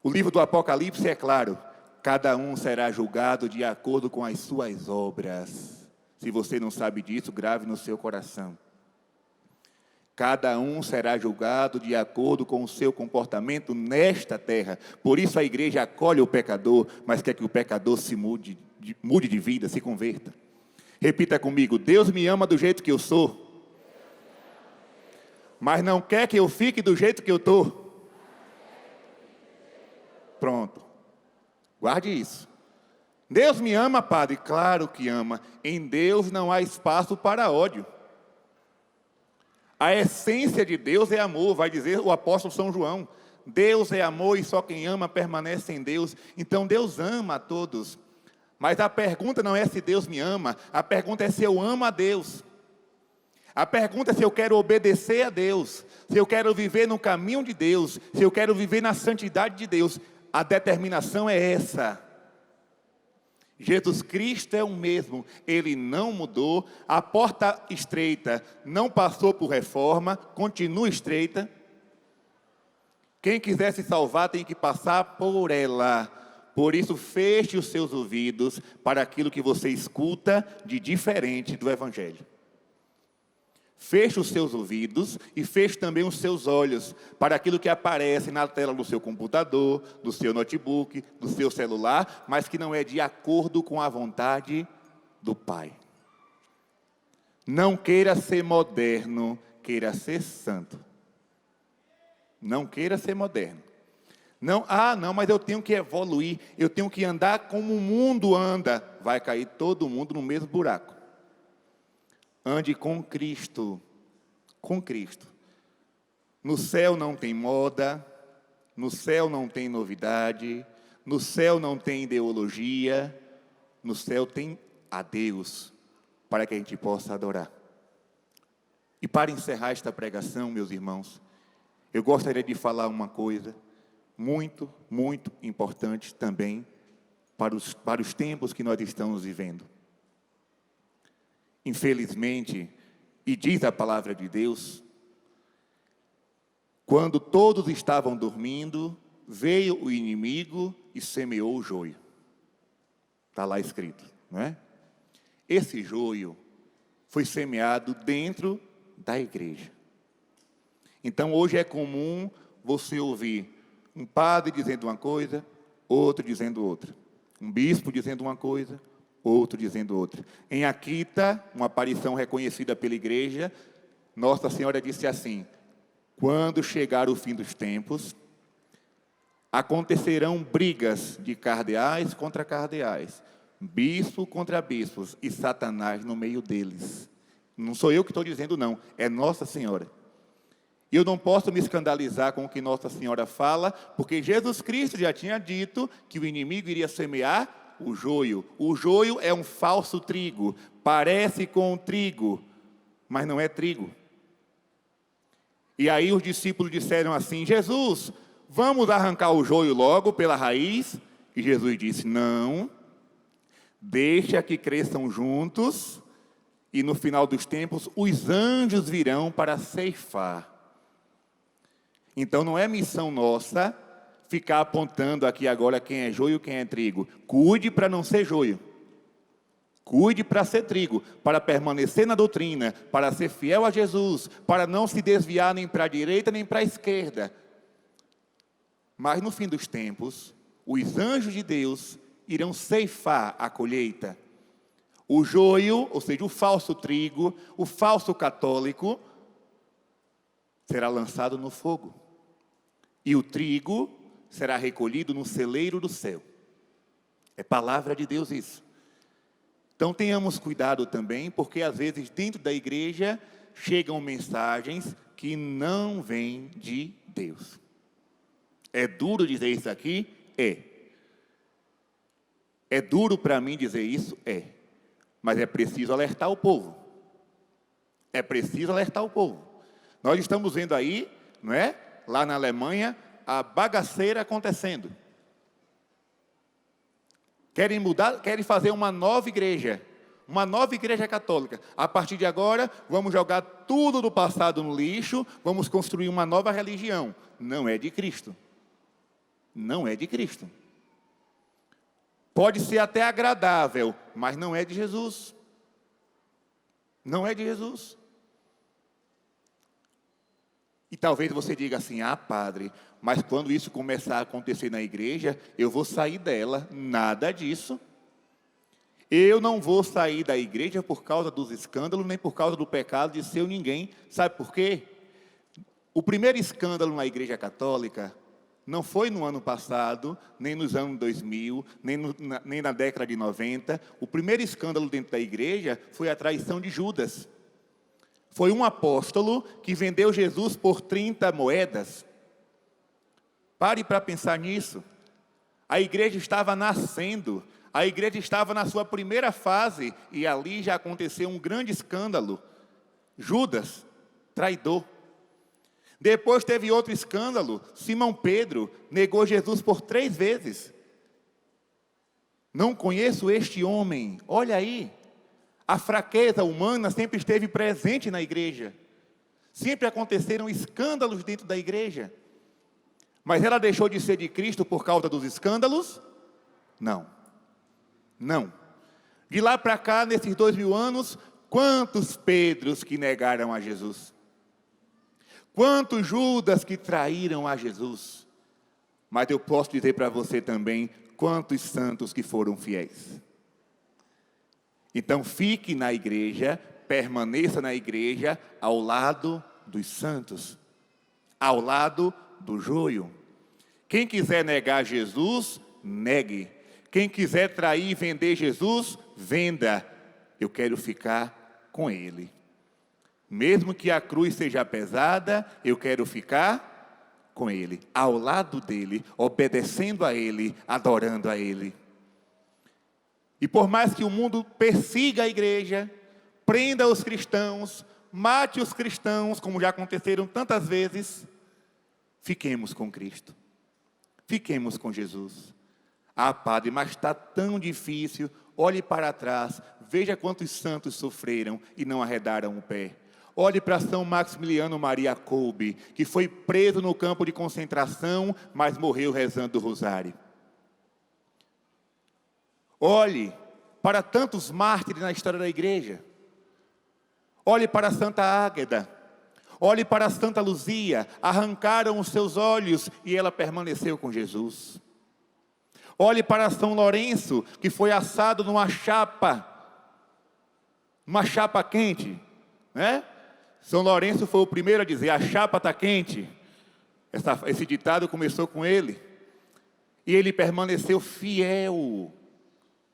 O livro do Apocalipse é claro. Cada um será julgado de acordo com as suas obras. Se você não sabe disso, grave no seu coração. Cada um será julgado de acordo com o seu comportamento nesta terra. Por isso a igreja acolhe o pecador, mas quer que o pecador se mude de vida, se converta. Repita comigo: Deus me ama do jeito que eu sou, mas não quer que eu fique do jeito que eu estou. Pronto. Guarde isso. Deus me ama, padre? Claro que ama. Em Deus não há espaço para ódio. A essência de Deus é amor, vai dizer o apóstolo São João. Deus é amor e só quem ama permanece em Deus. Então Deus ama a todos. Mas a pergunta não é se Deus me ama, a pergunta é se eu amo a Deus. A pergunta é se eu quero obedecer a Deus, se eu quero viver no caminho de Deus, se eu quero viver na santidade de Deus. A determinação é essa. Jesus Cristo é o mesmo, Ele não mudou, a porta estreita não passou por reforma, continua estreita. Quem quiser se salvar tem que passar por ela. Por isso, feche os seus ouvidos para aquilo que você escuta de diferente do Evangelho. Feche os seus ouvidos e feche também os seus olhos para aquilo que aparece na tela do seu computador, do seu notebook, do seu celular, mas que não é de acordo com a vontade do Pai. Não queira ser moderno, queira ser santo. Não queira ser moderno. Não, mas eu tenho que evoluir, eu tenho que andar como o mundo anda. Vai cair todo mundo no mesmo buraco. Ande com Cristo, com Cristo. No céu não tem moda, no céu não tem novidade, no céu não tem ideologia, no céu tem a Deus, para que a gente possa adorar. E para encerrar esta pregação, meus irmãos, eu gostaria de falar uma coisa muito, muito importante também para os tempos que nós estamos vivendo. Infelizmente, e diz a palavra de Deus, quando todos estavam dormindo, veio o inimigo e semeou o joio. Está lá escrito, não é? Esse joio foi semeado dentro da igreja. Então, hoje é comum você ouvir um padre dizendo uma coisa, outro dizendo outra. Um bispo dizendo uma coisa, outro dizendo outra. Em Akita, uma aparição reconhecida pela igreja, Nossa Senhora disse assim: quando chegar o fim dos tempos, acontecerão brigas de cardeais contra cardeais, bispo contra bispos, e Satanás no meio deles. Não sou eu que estou dizendo, não, é Nossa Senhora. E eu não posso me escandalizar com o que Nossa Senhora fala, porque Jesus Cristo já tinha dito que o inimigo iria semear o joio. O joio é um falso trigo, parece com um trigo, mas não é trigo. E aí os discípulos disseram assim: Jesus, vamos arrancar o joio logo pela raiz? E Jesus disse: não, deixa que cresçam juntos, e no final dos tempos os anjos virão para ceifar. Então não é missão nossa ficar apontando aqui agora quem é joio e quem é trigo. Cuide para não ser joio. Cuide para ser trigo, para permanecer na doutrina, para ser fiel a Jesus, para não se desviar nem para a direita nem para a esquerda. Mas no fim dos tempos, os anjos de Deus irão ceifar a colheita. O joio, ou seja, o falso trigo, o falso católico, será lançado no fogo. E o trigo será recolhido no celeiro do céu. É palavra de Deus isso. Então tenhamos cuidado também, porque às vezes dentro da igreja chegam mensagens que não vêm de Deus. É duro dizer isso aqui? É. É duro para mim dizer isso? É. Mas é preciso alertar o povo. É preciso alertar o povo. Nós estamos vendo aí, não é? Lá na Alemanha, a bagaceira acontecendo. Querem mudar, querem fazer uma nova igreja católica. A partir de agora, vamos jogar tudo do passado no lixo, vamos construir uma nova religião. Não é de Cristo. Não é de Cristo. Pode ser até agradável, mas não é de Jesus. Não é de Jesus. E talvez você diga assim: ah, padre, mas quando isso começar a acontecer na igreja, eu vou sair dela. Nada disso. Eu não vou sair da igreja por causa dos escândalos, nem por causa do pecado de ser ninguém. Sabe por quê? O primeiro escândalo na igreja católica não foi no ano passado, nem nos anos 2000, nem na década de 90. O primeiro escândalo dentro da igreja foi a traição de Judas. Foi um apóstolo que vendeu Jesus por 30 moedas. Pare para pensar nisso. A igreja estava nascendo, a igreja estava na sua primeira fase, e ali já aconteceu um grande escândalo. Judas, traidor. Depois teve outro escândalo. Simão Pedro negou Jesus por 3 vezes. Não conheço este homem. Olha aí. A fraqueza humana sempre esteve presente na igreja. Sempre aconteceram escândalos dentro da igreja. Mas ela deixou de ser de Cristo por causa dos escândalos? Não. Não. De lá para cá, nesses 2000 anos, quantos Pedros que negaram a Jesus? Quantos Judas que traíram a Jesus? Mas eu posso dizer para você também, quantos santos que foram fiéis. Então fique na igreja, permaneça na igreja, ao lado dos santos, ao lado do joio. Quem quiser negar Jesus, negue. Quem quiser trair e vender Jesus, venda. Eu quero ficar com Ele. Mesmo que a cruz seja pesada, eu quero ficar com Ele, ao lado dEle, obedecendo a Ele, adorando a Ele. E por mais que o mundo persiga a igreja, prenda os cristãos, mate os cristãos, como já aconteceram tantas vezes, fiquemos com Cristo. Fiquemos com Jesus. Ah, padre, mas está tão difícil. Olhe para trás, veja quantos santos sofreram e não arredaram o pé. Olhe para São Maximiliano Maria Kolbe, que foi preso no campo de concentração, mas morreu rezando o rosário. Olhe para tantos mártires na história da igreja. Olhe para Santa Águeda. Olhe para Santa Luzia. Arrancaram os seus olhos e ela permaneceu com Jesus. Olhe para São Lourenço, que foi assado numa chapa quente, né? São Lourenço foi o primeiro a dizer: a chapa está quente. Esse ditado começou com ele. E ele permaneceu fiel.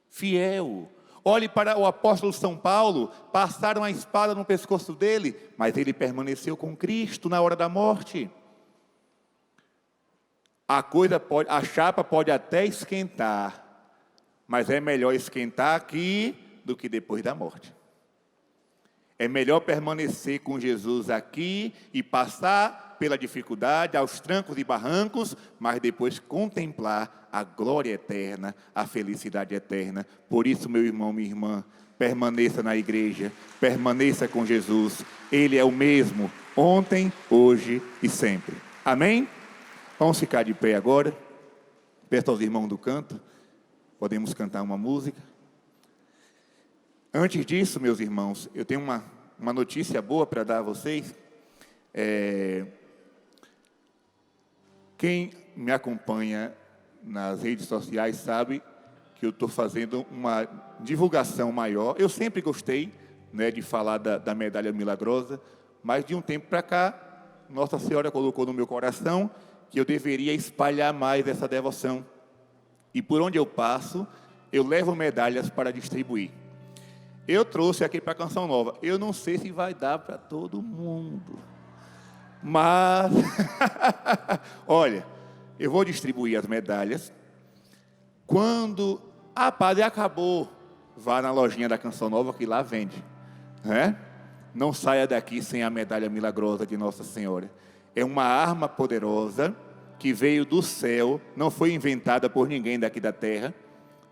Fiel. Olhe para o apóstolo São Paulo, passaram a espada no pescoço dele, mas ele permaneceu com Cristo na hora da morte. A chapa pode até esquentar, mas é melhor esquentar aqui do que depois da morte. É melhor permanecer com Jesus aqui e passar pela dificuldade, aos trancos e barrancos, mas depois contemplar a glória eterna, a felicidade eterna. Por isso, meu irmão, minha irmã, permaneça na igreja, permaneça com Jesus. Ele é o mesmo, ontem, hoje e sempre. Amém? Vamos ficar de pé agora. Peço aos irmãos do canto, podemos cantar uma música. Antes disso, meus irmãos, eu tenho uma notícia boa para dar a vocês. Quem me acompanha nas redes sociais sabe que eu estou fazendo uma divulgação maior. Eu sempre gostei, né, de falar da medalha milagrosa, mas de um tempo para cá, Nossa Senhora colocou no meu coração que eu deveria espalhar mais essa devoção. E por onde eu passo, eu levo medalhas para distribuir. Eu trouxe aqui para a Canção Nova. Eu não sei se vai dar para todo mundo. Mas, olha, eu vou distribuir as medalhas. Quando Ah, padre, acabou. Vá na lojinha da Canção Nova que lá vende, né? Não saia daqui sem a medalha milagrosa de Nossa Senhora. É uma arma poderosa que veio do céu, não foi inventada por ninguém daqui da terra,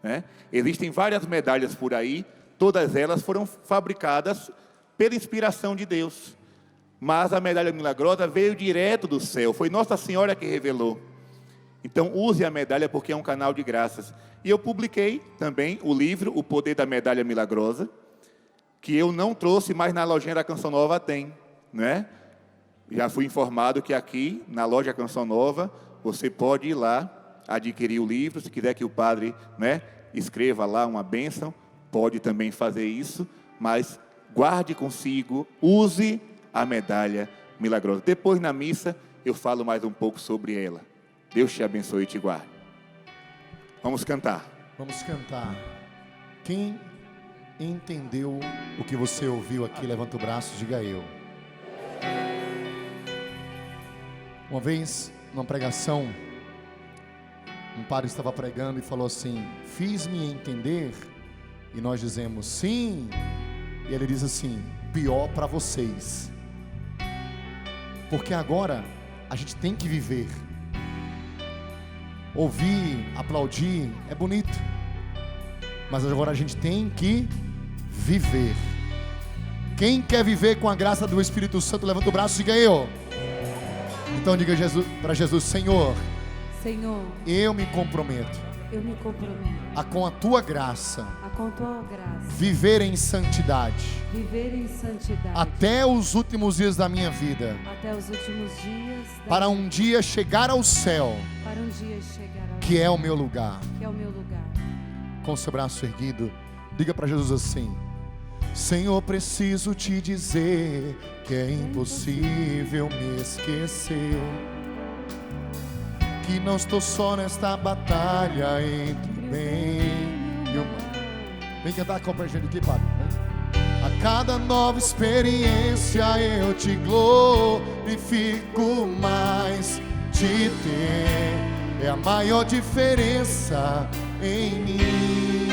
né? Existem várias medalhas por aí, todas elas foram fabricadas pela inspiração de Deus. Mas a medalha milagrosa veio direto do céu, foi Nossa Senhora que revelou. Então use a medalha porque é um canal de graças. E eu publiquei também o livro O Poder da Medalha Milagrosa, que eu não trouxe, mas na lojinha da Canção Nova tem, né? Já fui informado que aqui, na loja Canção Nova, você pode ir lá, adquirir o livro, se quiser que o padre, né, escreva lá uma bênção, pode também fazer isso, mas guarde consigo, use a medalha milagrosa. Depois, na missa, eu falo mais um pouco sobre ela. Deus te abençoe e te guarde. Vamos cantar. Vamos cantar. Quem entendeu o que você ouviu aqui, levanta o braço, diga eu. Uma vez, numa pregação, um padre estava pregando e falou assim: fiz-me entender? E nós dizemos sim. E ele diz assim: pior para vocês, porque agora a gente tem que viver. Ouvir, aplaudir é bonito, mas agora a gente tem que viver. Quem quer viver com a graça do Espírito Santo, levanta o braço e diga eu. Então diga para Jesus: Senhor, eu me comprometo com a tua graça, viver em santidade, até os últimos dias da minha vida, para um dia chegar ao céu, que é o meu lugar. Com seu braço erguido, diga para Jesus assim: Senhor, preciso te dizer que é impossível me esquecer, que não estou só nesta batalha entre o bem e o mal. Vem cantar com a gente aqui, padre. A cada nova experiência eu te glorifico mais. Te ter é a maior diferença em mim.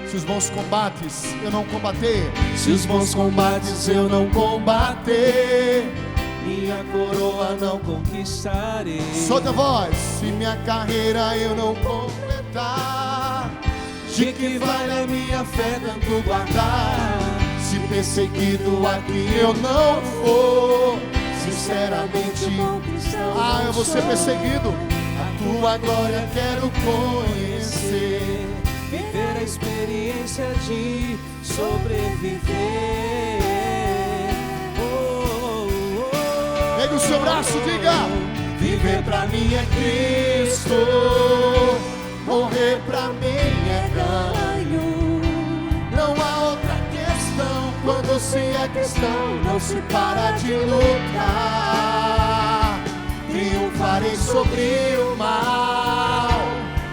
Se os bons combates eu não combater, se os bons combates eu não combater, minha coroa não conquistarei. Solta a voz. Se minha carreira eu não completar, de que vale a minha fé tanto guardar? Se perseguido aqui eu não for, sinceramente, eu vou ser perseguido. A tua glória quero conhecer, viver a experiência de sobreviver. Pegue o seu braço, diga: viver pra mim é Cristo, morrer pra mim é ganho. Não há outra questão, quando se é cristão, não se para de lutar. Triunfarei sobre o mal,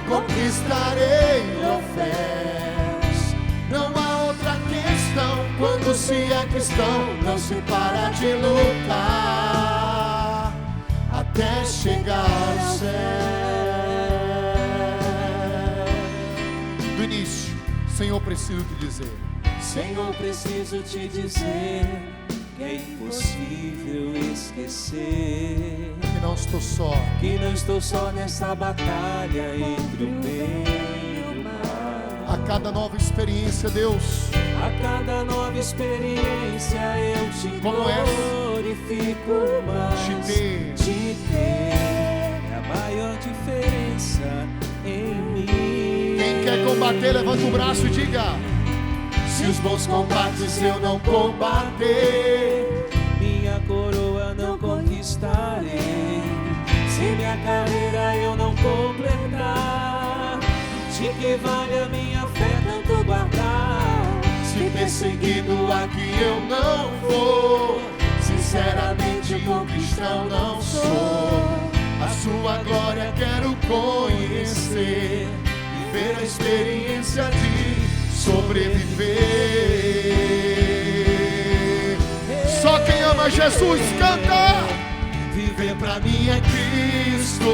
conquistarei troféus. Não há outra questão, quando se é cristão, não se para de lutar até chegar ao céu. Do início, Senhor, preciso te dizer. Senhor, preciso te dizer que é impossível esquecer, que não estou só nessa batalha entre o bem e o mal. A cada nova experiência, Deus, a cada nova experiência eu te glorifico mais. Te ter é a maior diferença em mim. Quem quer combater, levanta o braço e diga: se os bons combates eu não combater, minha coroa não conquistarei. Se minha carreira eu não completar, de que vale a minha fé tanto guardar? Se perseguido aqui eu não vou, sinceramente um cristão não sou. A sua glória quero conhecer, viver a experiência de sobreviver. Só quem ama Jesus canta. Viver pra mim é Cristo,